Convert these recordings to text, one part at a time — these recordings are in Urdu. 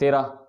13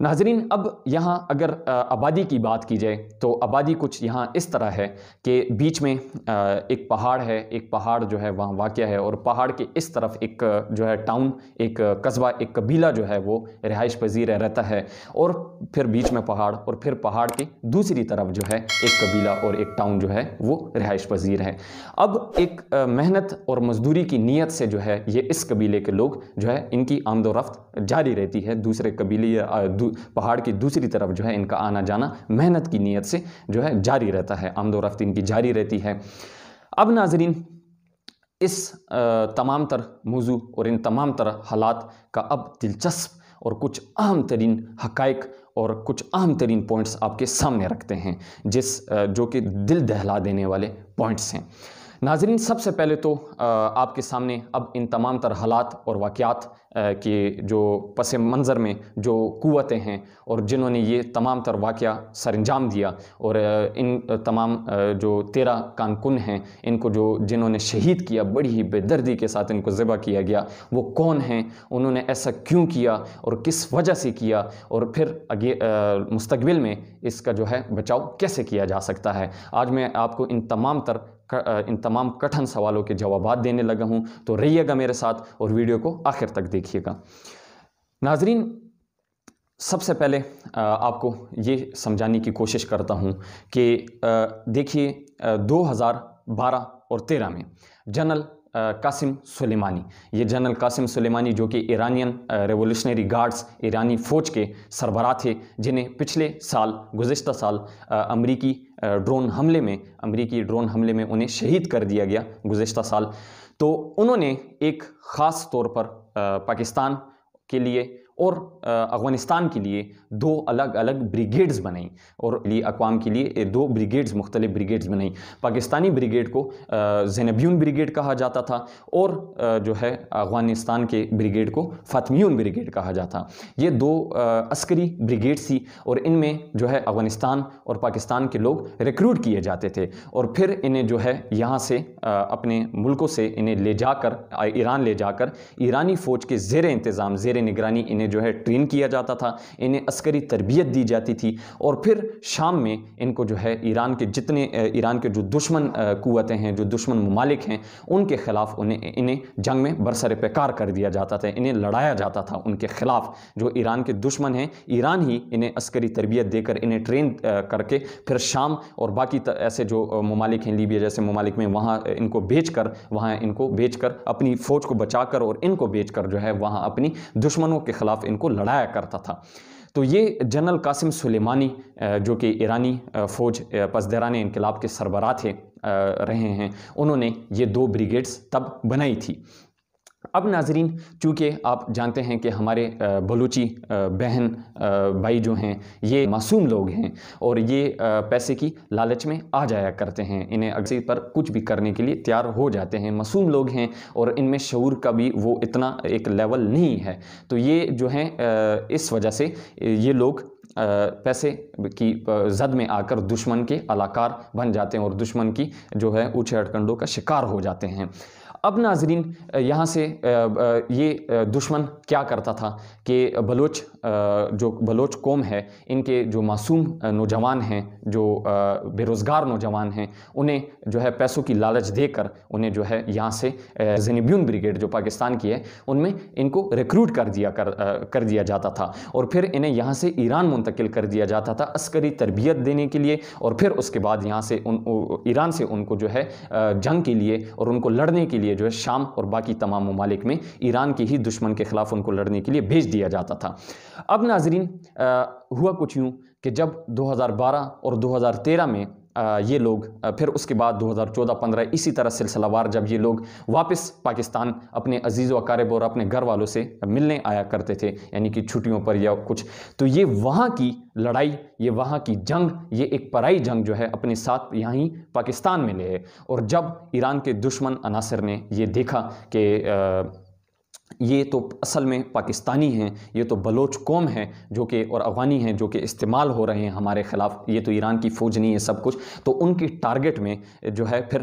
ناظرین اب یہاں اگر آبادی کی بات کی جائے تو آبادی کچھ یہاں اس طرح ہے کہ بیچ میں ایک پہاڑ ہے، ایک پہاڑ جو ہے وہاں واقع ہے، اور پہاڑ کے اس طرف ایک جو ہے ٹاؤن، ایک قصبہ، ایک قبیلہ جو ہے وہ رہائش پذیر رہتا ہے، اور پھر بیچ میں پہاڑ، اور پھر پہاڑ کی دوسری طرف جو ہے ایک قبیلہ اور ایک ٹاؤن جو ہے وہ رہائش پذیر ہے۔ اب ایک محنت اور مزدوری کی نیت سے جو ہے یہ اس قبیلے کے لوگ جو ہے ان کی آمد و رفت جاری رہتی ہے، دوسرے قبیلے یا پہاڑ کی دوسری طرف جو ہے ان کا آنا جانا محنت کی نیت سے جو ہے جاری رہتا ہے، آمد و رفت ان کی جاری رہتی ہے۔ اب ناظرین اس تمام تر موضوع اور ان تمام تر حالات کا اب دلچسپ اور کچھ اہم ترین حقائق اور کچھ اہم ترین پوائنٹس آپ کے سامنے رکھتے ہیں، جو کہ دل دہلا دینے والے پوائنٹس ہیں۔ ناظرین سب سے پہلے تو آپ کے سامنے اب ان تمام تر حالات اور واقعات کے جو پس منظر میں جو قوتیں ہیں اور جنہوں نے یہ تمام تر واقعہ سر انجام دیا، اور ان تمام جو 13 کارکن ہیں ان کو جنہوں نے شہید کیا، بڑی ہی بے دردی کے ساتھ ان کو ذبح کیا گیا، وہ کون ہیں، انہوں نے ایسا کیوں کیا اور کس وجہ سے کیا، اور پھر مستقبل میں اس کا جو ہے بچاؤ کیسے کیا جا سکتا ہے۔ آج میں آپ کو ان تمام کٹھن سوالوں کے جوابات دینے لگا ہوں، تو رہیے گا میرے ساتھ اور ویڈیو کو آخر تک دیکھیے گا۔ ناظرین سب سے پہلے آپ کو یہ سمجھانے کی کوشش کرتا ہوں کہ دیکھیے 2012 اور 13 میں جنرل قاسم سلیمانی، یہ جنرل قاسم سلیمانی جو کہ ایرانین ریولوشنری گارڈز، ایرانی فوج کے سربراہ تھے، جنہیں پچھلے سال، گزشتہ سال امریکی ڈرون حملے میں انہیں شہید کر دیا گیا گزشتہ سال۔ تو انہوں نے ایک خاص طور پر پاکستان کے لیے اور افغانستان کے لیے 2 الگ الگ بریگیڈز بنائیں، اور اقوام کے لیے 2 مختلف بریگیڈز بنائیں۔ پاکستانی بریگیڈ کو زینبیون بریگیڈ کہا جاتا تھا، اور جو ہے افغانستان کے بریگیڈ کو فاطمیون بریگیڈ کہا جاتا۔ یہ 2 عسکری بریگیڈ تھی، اور ان میں جو ہے افغانستان اور پاکستان کے لوگ ریکروٹ کیے جاتے تھے، اور پھر انہیں جو ہے یہاں سے اپنے ملکوں سے انہیں لے جا کر ایران لے جا کر ایرانی فوج کے زیر انتظام، زیر نگرانی انہیں جو ہے ٹرین کیا جاتا تھا، انہیں عسکری تربیت دی جاتی تھی، اور پھر شام میں ان کو جو ہے ایران کے جو دشمن قوتیں ہیں، جو دشمن ممالک ہیں، ان کے خلاف انہیں جنگ میں برسر پیکار کر دیا جاتا تھا، انہیں لڑایا جاتا تھا ان کے خلاف۔ جو ایران کے دشمن ہیں، ایران ہی انہیں عسکری تربیت دے کر انہیں ٹرین کر کے پھر شام اور باقی ایسے جو ممالک ہیں، لیبیا جیسے ممالک میں، وہاں ان کو بیچ کر اپنی فوج کو بچا کر اور ان کو بیچ کر جو ہے وہاں اپنی دشمنوں کے خلاف ان کو لڑایا کرتا تھا۔ تو یہ جنرل قاسم سلیمانی جو کہ ایرانی فوج پسدیران انقلاب کے سربراہ تھے رہے ہیں، انہوں نے یہ 2 بریگیڈز تب بنائی تھی۔ اب ناظرین چونکہ آپ جانتے ہیں کہ ہمارے بلوچی بہن بھائی جو ہیں یہ معصوم لوگ ہیں، اور یہ پیسے کی لالچ میں آ جایا کرتے ہیں، انہیں اگزی پر کچھ بھی کرنے کے لیے تیار ہو جاتے ہیں، معصوم لوگ ہیں، اور ان میں شعور کا بھی وہ اتنا ایک لیول نہیں ہے۔ تو یہ جو ہیں اس وجہ سے یہ لوگ پیسے کی زد میں آ کر دشمن کے علاقار بن جاتے ہیں، اور دشمن کی جو ہے اوچھے ہتھکنڈوں کا شکار ہو جاتے ہیں۔ اب ناظرین یہاں سے یہ دشمن کیا کرتا تھا کہ بلوچ قوم ہے، ان کے جو معصوم نوجوان ہیں، جو بے روزگار نوجوان ہیں، انہیں جو ہے پیسوں کی لالچ دے کر انہیں جو ہے یہاں سے زینبیون بریگیڈ جو پاکستان کی ہے ان میں ان کو ریکروٹ کر دیا جاتا تھا، اور پھر انہیں یہاں سے ایران منتقل کر دیا جاتا تھا عسکری تربیت دینے کے لیے، اور پھر اس کے بعد یہاں سے ایران سے ان کو جو ہے جنگ کے لیے اور ان کو لڑنے کے لیے جو ہے شام اور باقی تمام ممالک میں ایران کے ہی دشمن کے خلاف ان کو لڑنے کے لیے بھیج دیا جاتا تھا۔ اب ناظرین ہوا کچھ یوں کہ جب 2012 اور 2013 میں یہ لوگ پھر اس کے بعد 2014-15 اسی طرح سلسلہ وار جب یہ لوگ واپس پاکستان اپنے عزیز و اقارب اور اپنے گھر والوں سے ملنے آیا کرتے تھے، یعنی کہ چھٹیوں پر یا کچھ، تو یہ وہاں کی لڑائی، یہ وہاں کی جنگ، یہ ایک پرائی جنگ جو ہے اپنے ساتھ یہاں ہی پاکستان میں لے ہے۔ اور جب ایران کے دشمن عناصر نے یہ دیکھا کہ یہ تو اصل میں پاکستانی ہیں، یہ تو بلوچ قوم ہے جو کہ اور افغانی ہیں جو کہ استعمال ہو رہے ہیں ہمارے خلاف، یہ تو ایران کی فوج نہیں ہے سب کچھ، تو ان کی ٹارگٹ میں جو ہے پھر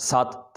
7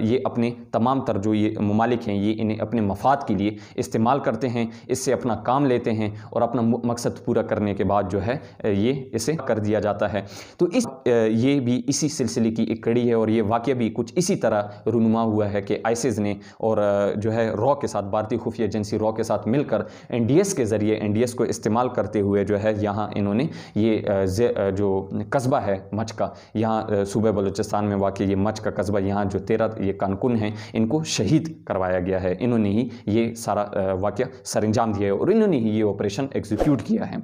یہ اپنے تمام تر جو یہ ممالک ہیں یہ انہیں اپنے مفاد کے لیے استعمال کرتے ہیں، اس سے اپنا کام لیتے ہیں اور اپنا مقصد پورا کرنے کے بعد جو ہے یہ اسے کر دیا جاتا ہے۔ تو یہ بھی اسی سلسلے کی ایک کڑی ہے، اور یہ واقعہ بھی کچھ اسی طرح رونما ہوا ہے کہ آئیسس نے اور جو ہے را کے ساتھ، بھارتی خفیہ ایجنسی را کے ساتھ مل کر NDS کے ذریعے NDS کو استعمال کرتے ہوئے جو ہے یہاں انہوں نے یہ جو قصبہ ہے مچھ کا، یہاں صوبہ بلوچستان میں واقع یہ مچھ کا قصبہ، یہاں جو 13 یہ کارکن ہیں ان کو شہید کروایا گیا ہے۔ انہوں نے ہی یہ سارا واقعہ سر انجام دیا ہے اور انہوں نے ہی یہ آپریشن ایگزیکیوٹ کیا ہے۔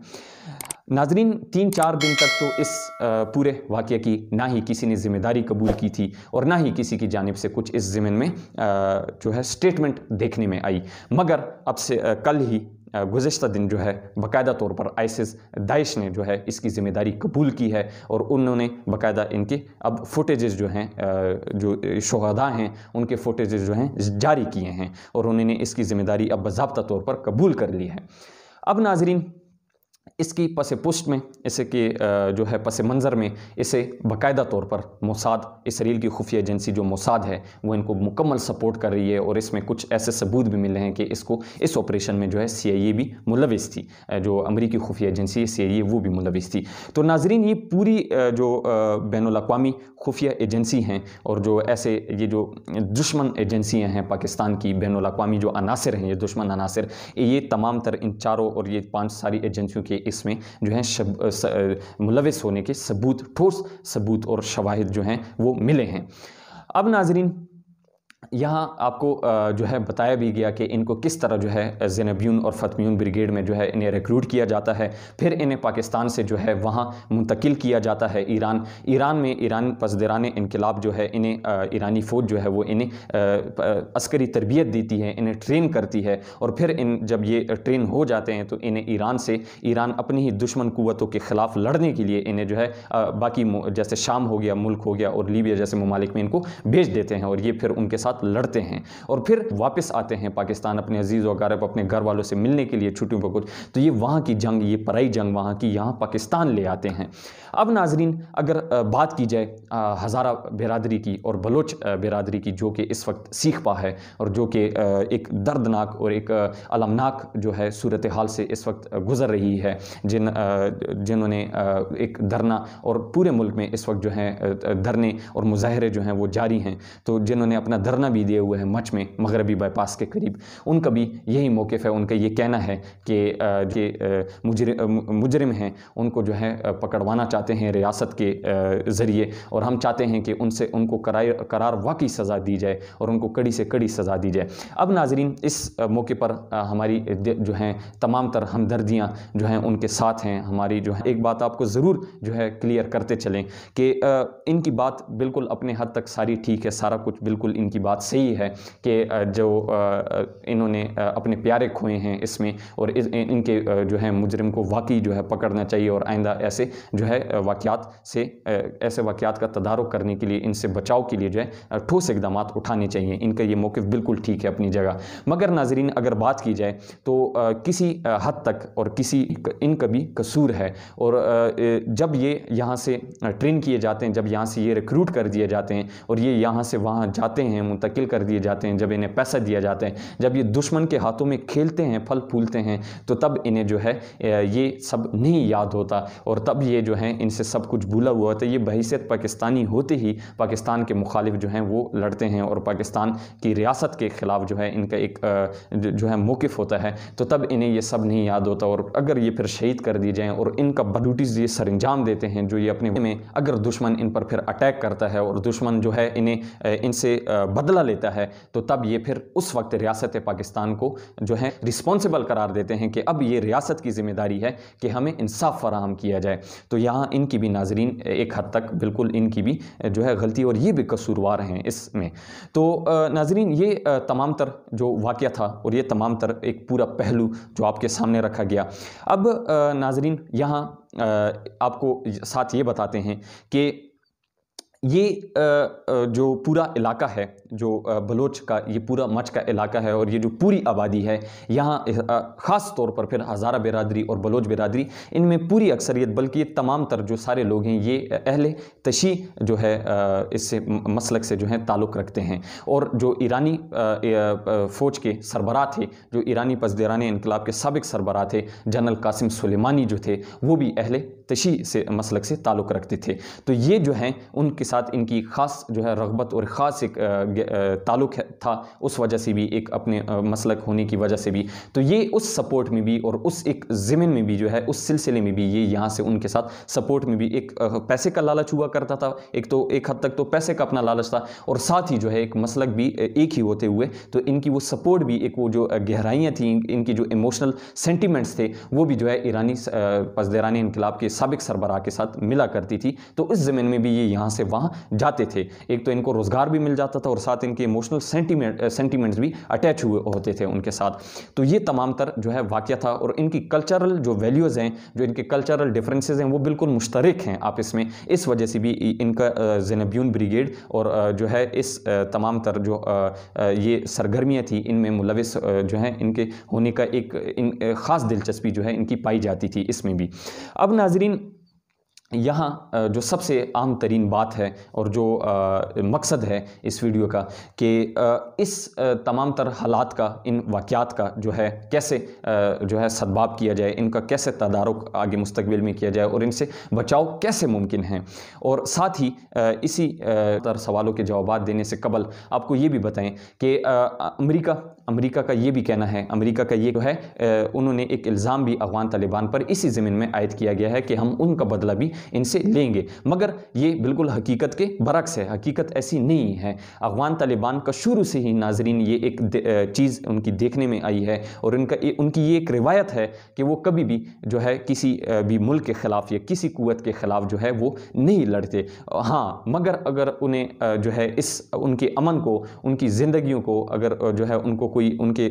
ناظرین 3-4 دن تک تو اس پورے واقعے کی نہ ہی کسی نے ذمہ داری قبول کی تھی اور نہ ہی کسی کی جانب سے کچھ اس ضمن میں جو ہے سٹیٹمنٹ دیکھنے میں آئی، مگر اب سے کل ہی گزشتہ دن جو ہے باقاعدہ طور پر آئیسس داعش نے جو ہے اس کی ذمہ داری قبول کی ہے، اور انہوں نے باقاعدہ ان کے اب فوٹیجز جو ہیں جو شہداء ہیں ان کے فوٹیجز جو ہیں جاری کیے ہیں، اور انہوں نے اس کی ذمہ داری اب باضابطہ طور پر قبول کر لی ہے۔ اب ناظرین اس کی پس پشت میں، اسے کہ جو ہے پس منظر میں اسے باقاعدہ طور پر موساد، اسرائیل کی خفیہ ایجنسی جو موساد ہے وہ ان کو مکمل سپورٹ کر رہی ہے، اور اس میں کچھ ایسے ثبوت بھی مل رہے ہیں کہ اس آپریشن میں جو ہے CIA بھی ملوث تھی، جو امریکی خفیہ ایجنسی CIA وہ بھی ملوث تھی۔ تو ناظرین یہ پوری جو بین الاقوامی خفیہ ایجنسی ہیں اور جو ایسے یہ جو دشمن ایجنسیاں ہیں پاکستان کی، بین الاقوامی جو عناصر ہیں یہ دشمن عناصر، یہ تمام تر ان چاروں اور یہ 5 ساری ایجنسیوں کے اس میں جو ہیں ملوث ہونے کے ثبوت، ٹھوس ثبوت اور شواہد جو ہیں وہ ملے ہیں۔ اب ناظرین یہاں آپ کو جو ہے بتایا بھی گیا کہ ان کو کس طرح جو ہے زینبیون اور فاطمیون بریگیڈ میں جو ہے انہیں ریکروٹ کیا جاتا ہے، پھر انہیں پاکستان سے جو ہے وہاں منتقل کیا جاتا ہے ایران میں۔ ایران پسدیران انقلاب جو ہے انہیں ایرانی فوج جو ہے وہ انہیں عسکری تربیت دیتی ہے، انہیں ٹرین کرتی ہے، اور پھر جب یہ ٹرین ہو جاتے ہیں تو انہیں ایران اپنی ہی دشمن قوتوں کے خلاف لڑنے کے لیے انہیں جو ہے باقی جیسے شام ہو گیا ملک ہو گیا اور لیبیا جیسے ممالک میں ان کو بھیج دیتے ہیں، اور یہ پھر ان کے ساتھ لڑتے ہیں اور پھر واپس آتے ہیں پاکستان اپنے عزیز و اقارب، اپنے گھر والوں سے ملنے کے لیے چھٹیوں پر کچھ، تو یہ وہاں کی جنگ، یہ پرائی جنگ وہاں کی یہاں پاکستان لے آتے ہیں۔ اب ناظرین اگر بات کی جائے ہزارہ برادری کی اور بلوچ برادری کی، جو کہ اس وقت سیخ پا ہے اور جو کہ ایک دردناک اور ایک المناک جو ہے صورتحال سے اس وقت گزر رہی ہے، جنہوں نے ایک دھرنا، اور پورے ملک میں اس وقت جو ہے دھرنے اور مظاہرے جو ہیں وہ جاری ہیں، تو جنہوں نے اپنا دھرنا بھی دیے ہوئے ہیں مچھ میں مغربی بائی پاس کے قریب، ان کا بھی یہی موقف ہے، ان کا یہ کہنا ہے کہ مجرم ہیں ان کو جو ہے پکڑوانا چاہتے ہیں ریاست کے ذریعے، اور ہم چاہتے ہیں کہ ان کو قرار واقعی سزا دی جائے اور ان کو کڑی سے کڑی سزا دی جائے۔ اب ناظرین اس موقع پر ہماری جو ہیں تمام تر ہمدردیاں جو ہیں ان کے ساتھ ہیں۔ ہماری جو ہے ایک بات آپ کو ضرور جو ہے کلیئر کرتے چلیں کہ ان کی بات بالکل اپنے حد تک ساری ٹھیک ہے، سارا کچھ بالکل ان کی بات صحیح ہے کہ جو انہوں نے اپنے پیارے کھوئے ہیں اس میں، اور ان کے جو ہے مجرم کو واقعی جو ہے پکڑنا چاہیے، اور آئندہ ایسے جو ہے ایسے واقعات کا تدارک کرنے کے لیے، ان سے بچاؤ کے لیے جو ہے ٹھوس اقدامات اٹھانے چاہیے۔ ان کا یہ موقف بالکل ٹھیک ہے اپنی جگہ، مگر ناظرین اگر بات کی جائے تو کسی حد تک اور ان کا بھی قصور ہے، اور جب یہ یہاں سے ٹرین کیے جاتے ہیں، جب یہاں سے یہ ریکروٹ کر دیے جاتے ہیں اور یہ یہاں سے وہاں جاتے ہیں، منتقل کر دیے جاتے ہیں، جب انہیں پیسہ دیا جاتا ہے، جب یہ دشمن کے ہاتھوں میں کھیلتے ہیں، پھل پھولتے ہیں، تو تب انہیں جو ہے یہ سب نہیں یاد ہوتا، اور تب یہ جو ہے ان سے سب کچھ بھولا ہوا ہوتا ہے۔ یہ بحیثیت پاکستانی ہوتے ہی پاکستان کے مخالف جو ہیں وہ لڑتے ہیں، اور پاکستان کی ریاست کے خلاف جو ہے ان کا ایک جو ہے موقف ہوتا ہے، تو تب انہیں یہ سب نہیں یاد ہوتا، اور اگر یہ پھر شہید کر دی جائیں اور ان کا ڈیوٹیز یہ سر انجام دیتے ہیں جو یہ اپنے میں، اگر دشمن ان پر پھر اٹیک کرتا ہے اور دشمن جو ہے ان سے بدلہ لیتا ہے، تو تب یہ پھر اس وقت ریاست پاکستان کو جو ہے رسپانسبل قرار دیتے ہیں کہ اب یہ ریاست کی ذمہ داری ہے کہ ہمیں انصاف فراہم کیا جائے۔ تو یہاں ان کی بھی ناظرین ایک حد تک بالکل ان کی بھی جو ہے غلطی، اور یہ بھی قصوروار ہیں اس میں۔ تو ناظرین یہ تمام تر جو واقعہ تھا اور یہ تمام تر ایک پورا پہلو جو آپ کے سامنے رکھا گیا۔ اب ناظرین یہاں آپ کو ساتھ یہ بتاتے ہیں کہ یہ جو پورا علاقہ ہے جو بلوچ کا یہ پورا مچ کا علاقہ ہے اور یہ جو پوری آبادی ہے یہاں خاص طور پر پھر ہزارہ برادری اور بلوچ برادری ان میں پوری اکثریت بلکہ یہ تمام تر جو سارے لوگ ہیں یہ اہل تشیع جو ہے اس سے مسلک سے جو ہے تعلق رکھتے ہیں. اور جو ایرانی فوج کے سربراہ تھے جو ایرانی پسدیران انقلاب کے سابق سربراہ تھے جنرل قاسم سلیمانی جو تھے وہ بھی اہل تشیع سے مسلک سے تعلق رکھتے تھے. تو یہ جو ہیں ان کے ساتھ ان کی خاص جو ہے رغبت اور خاص ایک تعلق تھا اس وجہ سے بھی ایک اپنے مسلک ہونے کی وجہ سے بھی. تو یہ اس سپورٹ میں بھی اور اس ایک ضمن میں بھی جو ہے اس سلسلے میں بھی یہ یہاں سے ان کے ساتھ سپورٹ میں بھی ایک پیسے کا لالچ ہوا کرتا تھا. ایک حد تک تو پیسے کا اپنا لالچ تھا اور ساتھ ہی جو ہے ایک مسلک بھی ایک ہی ہوتے ہوئے تو ان کی وہ سپورٹ بھی ایک وہ جو گہرائیاں تھیں ان کی جو ایموشنل سینٹیمنٹس تھے وہ بھی جو ہے ایرانی پسدیران انقلاب کے سابق سربراہ کے ساتھ ملا کرتی تھی. تو اس ضمن میں بھی یہ یہاں سے وہاں جاتے تھے. ایک تو ان کو روزگار بھی مل جاتا تھا اور ساتھ ان کے ایموشنل سینٹیمنٹس بھی اٹیچ ہوئے ہوتے تھے ان کے ساتھ. تو یہ تمام تر جو ہے واقعہ تھا اور ان کی کلچرل جو ویلیوز ہیں جو ان کے کلچرل ڈفرینسز ہیں وہ بالکل مشترک ہیں آپس میں. اس وجہ سے بھی ان کا زینبیون بریگیڈ اور جو ہے اس تمام تر جو یہ سرگرمیاں تھیں ان میں ملوث جو ہیں ان کے ہونے کا ایک خاص دلچسپی جو ہے ان کی پائی جاتی تھی اس میں بھی. اب ناظرین یہاں جو سب سے عام ترین بات ہے اور جو مقصد ہے اس ویڈیو کا کہ اس تمام تر حالات کا ان واقعات کا جو ہے کیسے جو ہے سدباب کیا جائے ان کا کیسے تدارک آگے مستقبل میں کیا جائے اور ان سے بچاؤ کیسے ممکن ہے. اور ساتھ ہی اسی تر سوالوں کے جوابات دینے سے قبل آپ کو یہ بھی بتائیں کہ امریکہ کا یہ بھی کہنا ہے امریکہ کا یہ جو ہے انہوں نے ایک الزام بھی افغان طالبان پر اسی ضمن میں عائد کیا گیا ہے کہ ہم ان کا بدلہ بھی ان سے لیں گے. مگر یہ بالکل حقیقت کے برعکس ہے. حقیقت ایسی نہیں ہے. افغان طالبان کا شروع سے ہی ناظرین یہ ایک چیز ان کی دیکھنے میں آئی ہے اور ان کی یہ ایک روایت ہے کہ وہ کبھی بھی جو ہے کسی بھی ملک کے خلاف یا کسی قوت کے خلاف جو ہے وہ نہیں لڑتے. ہاں مگر اگر انہیں جو ہے ان کے امن کو ان کی زندگیوں کو اگر جو ہے ان کو کوئی ان کے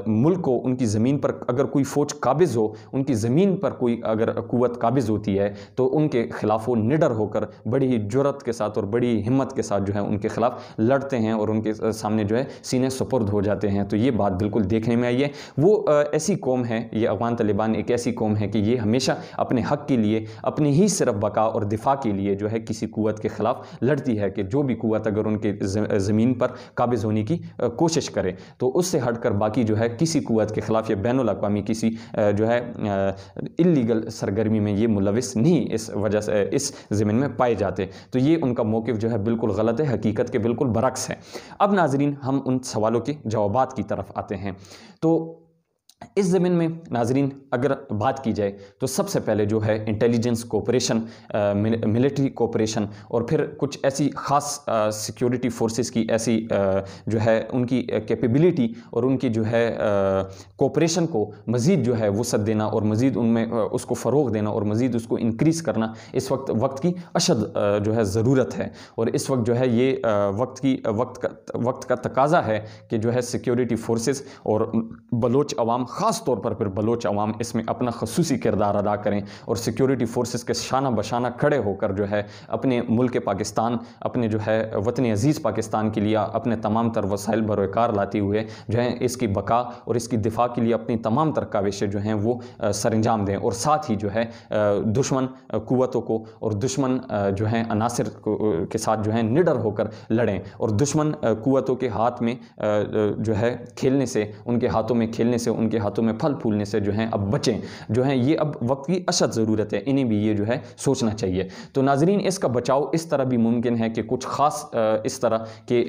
ملک کو ان کی زمین پر اگر کوئی فوج قابض ہو ان کی زمین پر کوئی اگر قوت قابض ہوتی ہے تو ان کے خلاف وہ نڈر ہو کر بڑی ہی جرأت کے ساتھ اور بڑی ہمت کے ساتھ جو ہے ان کے خلاف لڑتے ہیں اور ان کے سامنے جو ہے سینے سپرد ہو جاتے ہیں. تو یہ بات بالکل دیکھنے میں آئی ہے. وہ ایسی قوم ہے یہ افغان طالبان ایک ایسی قوم ہے کہ یہ ہمیشہ اپنے حق کے لیے اپنی ہی صرف بقا اور دفاع کے لیے جو ہے کسی قوت کے خلاف لڑتی ہے کہ جو بھی قوت اگر ان کے زمین پر قابض ہونے کی کوشش کرے تو اس سے ہٹ کر باقی جو ہے کسی قوت کے خلاف یا بین الاقوامی کسی جو ہے اللیگل سرگرمی میں یہ ملوث نہیں اس وجہ سے اس زمین میں پائے جاتے. تو یہ ان کا موقف جو ہے بالکل غلط ہے. حقیقت کے بالکل برعکس ہے. اب ناظرین ہم ان سوالوں کے جوابات کی طرف آتے ہیں. تو اس زمین میں ناظرین اگر بات کی جائے تو سب سے پہلے جو ہے انٹیلیجنس کوپریشن ملٹری کوپریشن اور پھر کچھ ایسی خاص سیکیورٹی فورسز کی ایسی جو ہے ان کی کیپیبلٹی اور ان کی جو ہے کوپریشن کو مزید جو ہے وسعت دینا اور مزید ان میں اس کو فروغ دینا اور مزید اس کو انکریز کرنا اس وقت کی اشد جو ہے ضرورت ہے. اور اس وقت جو ہے یہ وقت کا تقاضا ہے کہ جو ہے سیکیورٹی فورسز اور بلوچ عوام خاص طور پر پھر بلوچ عوام اس میں اپنا خصوصی کردار ادا کریں اور سیکیورٹی فورسز کے شانہ بشانہ کھڑے ہو کر جو ہے اپنے ملک پاکستان اپنے جو ہے وطن عزیز پاکستان کے لیے اپنے تمام تر وسائل بروکار لاتے ہوئے جو ہے اس کی بقا اور اس کی دفاع کے لیے اپنی تمام تر کاوشیں جو ہیں وہ سر انجام دیں اور ساتھ ہی جو ہے دشمن قوتوں کو اور دشمن جو ہیں عناصر کے ساتھ جو ہے نڈر ہو کر لڑیں اور دشمن قوتوں کے ہاتھ میں جو ہے کھیلنے سے ان کے ہاتھوں میں کھیلنے سے ان کے ہاتھوں میں پھل پھولنے سے جو ہیں اب بچیں. جو ہیں یہ اب وقت کی اشد ضرورت ہے. انہیں بھی یہ جو ہے سوچنا چاہیے. تو ناظرین اس کا بچاؤ اس طرح بھی ممکن ہے کہ کچھ خاص اس طرح کے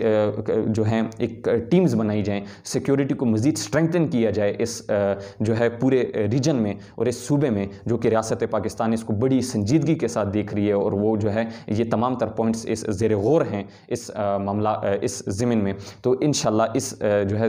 جو ہیں ایک ٹیمز بنائی جائیں سیکیورٹی کو مزید سٹرنگتن کیا جائے اس جو ہے پورے ریجن میں اور اس صوبے میں جو کہ ریاست پاکستان اس کو بڑی سنجیدگی کے ساتھ دیکھ رہی ہے اور وہ جو ہے یہ تمام تر پوائنٹس اس زیر غور ہیں اس معاملہ اس ضمن میں. تو انشاءاللہ اس جو ہے